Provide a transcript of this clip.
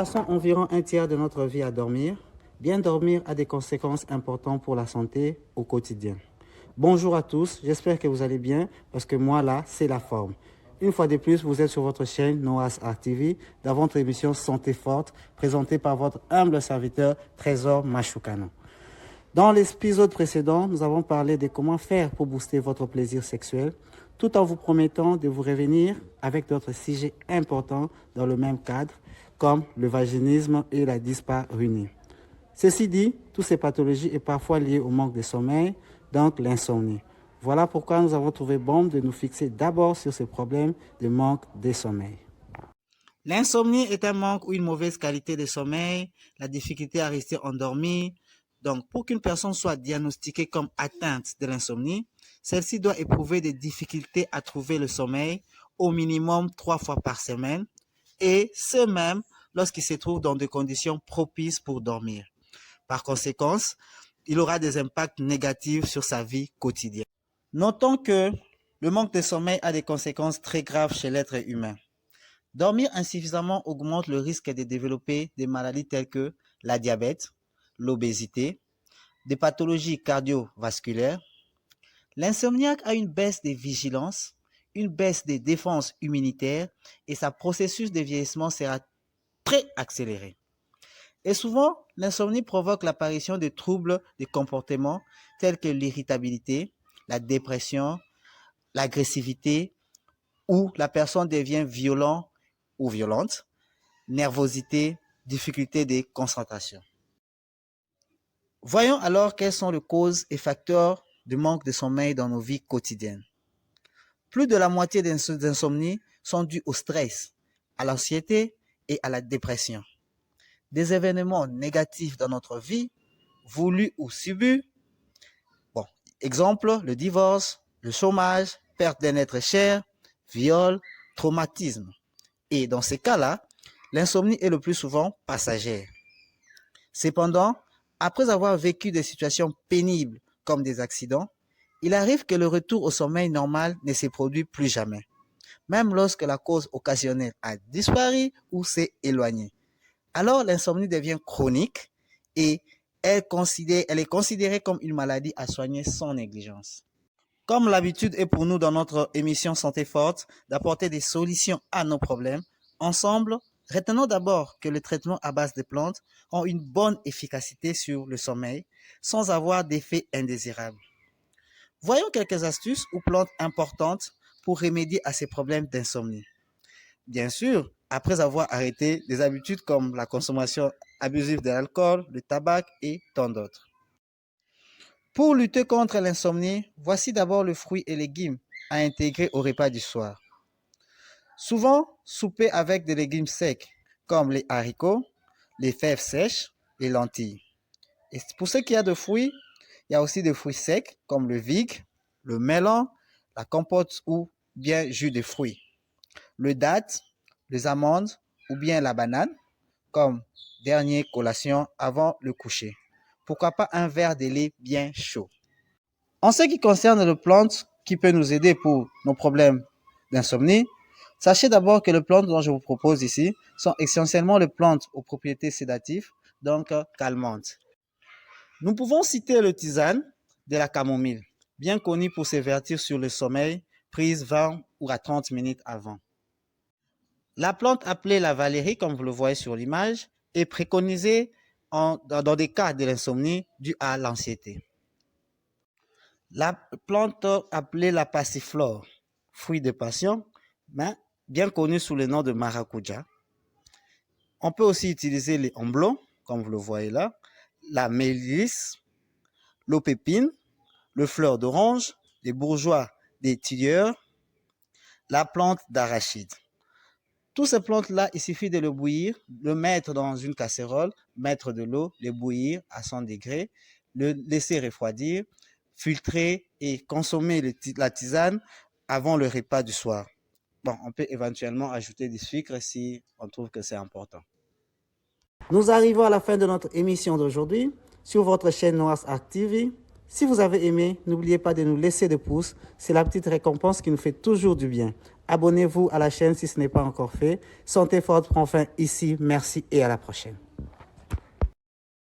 passons environ un tiers de notre vie à dormir. Bien dormir a des conséquences importantes pour la santé au quotidien. Bonjour à tous, j'espère que vous allez bien parce que moi là, c'est la forme. Une fois de plus, vous êtes sur votre chaîne Noah's Art TV dans votre émission Santé Forte présentée par votre humble serviteur Trésor Machoukano. Dans l'épisode précédent, nous avons parlé de comment faire pour booster votre plaisir sexuel tout en vous promettant de vous revenir avec d'autres sujets importants dans le même cadre comme le vaginisme et la dyspareunie. Ceci dit, toutes ces pathologies sont parfois liées au manque de sommeil, donc l'insomnie. Voilà pourquoi nous avons trouvé bon de nous fixer d'abord sur ces problèmes de manque de sommeil. L'insomnie est un manque ou une mauvaise qualité de sommeil, la difficulté à rester endormi. Donc, pour qu'une personne soit diagnostiquée comme atteinte de l'insomnie, celle-ci doit éprouver des difficultés à trouver le sommeil au minimum 3 fois par semaine, et ce même lorsqu'il se trouve dans des conditions propices pour dormir. Par conséquent, il aura des impacts négatifs sur sa vie quotidienne. Notons que le manque de sommeil a des conséquences très graves chez l'être humain. Dormir insuffisamment augmente le risque de développer des maladies telles que la diabète, l'obésité, des pathologies cardiovasculaires. L'insomniaque a une baisse de vigilance, une baisse des défenses immunitaires et sa processus de vieillissement sera très accéléré. Et souvent, l'insomnie provoque l'apparition de troubles de comportement tels que l'irritabilité, la dépression, l'agressivité, où la personne devient violent ou violente, nervosité, difficulté de concentration. Voyons alors quelles sont les causes et facteurs de manque de sommeil dans nos vies quotidiennes. Plus de la moitié des insomnies sont dues au stress, à l'anxiété et à la dépression. Des événements négatifs dans notre vie, voulus ou subis. Exemple, le divorce, le chômage, perte d'un être cher, viol, traumatisme. Et dans ces cas-là, l'insomnie est le plus souvent passagère. Cependant, après avoir vécu des situations pénibles comme des accidents, il arrive que le retour au sommeil normal ne se produit plus jamais, même lorsque la cause occasionnelle a disparu ou s'est éloignée. Alors l'insomnie devient chronique et elle est considérée comme une maladie à soigner sans négligence. Comme l'habitude est pour nous dans notre émission Santé Forte d'apporter des solutions à nos problèmes, ensemble, retenons d'abord que le traitement à base de plantes ont une bonne efficacité sur le sommeil sans avoir d'effets indésirables. Voyons quelques astuces ou plantes importantes pour remédier à ces problèmes d'insomnie. Bien sûr, après avoir arrêté des habitudes comme la consommation abusive de l'alcool, le tabac et tant d'autres. Pour lutter contre l'insomnie, voici d'abord le fruit et légumes à intégrer au repas du soir. Souvent, souper avec des légumes secs comme les haricots, les fèves sèches, les lentilles. Et pour ce qui est de fruits, il y a aussi des fruits secs comme le fig, le melon, la compote ou bien jus de fruits. Le date, les amandes ou bien la banane comme dernière collation avant le coucher. Pourquoi pas un verre de lait bien chaud. En ce qui concerne les plantes qui peuvent nous aider pour nos problèmes d'insomnie, sachez d'abord que les plantes dont je vous propose ici sont essentiellement les plantes aux propriétés sédatives, donc calmantes. Nous pouvons citer le tisane de la camomille, bien connu pour ses vertus sur le sommeil, prise 20 ou à 30 minutes avant. La plante appelée la valérie, comme vous le voyez sur l'image, est préconisée dans des cas de l'insomnie due à l'anxiété. La plante appelée la passiflore, fruit de passion, bien connue sous le nom de maracuja. On peut aussi utiliser les omblons, comme vous le voyez là, la mélisse, l'eau-pépine, le fleur d'orange, les bourgeois des tilleurs, la plante d'arachide. Toutes ces plantes-là, il suffit de le bouillir, le mettre dans une casserole, mettre de l'eau, le bouillir à 100 degrés, le laisser refroidir, filtrer et consommer la tisane avant le repas du soir. On peut éventuellement ajouter du sucre si on trouve que c'est important. Nous arrivons à la fin de notre émission d'aujourd'hui sur votre chaîne Noah's Art TV. Si vous avez aimé, n'oubliez pas de nous laisser des pouces. C'est la petite récompense qui nous fait toujours du bien. Abonnez-vous à la chaîne si ce n'est pas encore fait. Santé forte prend fin ici. Merci et à la prochaine.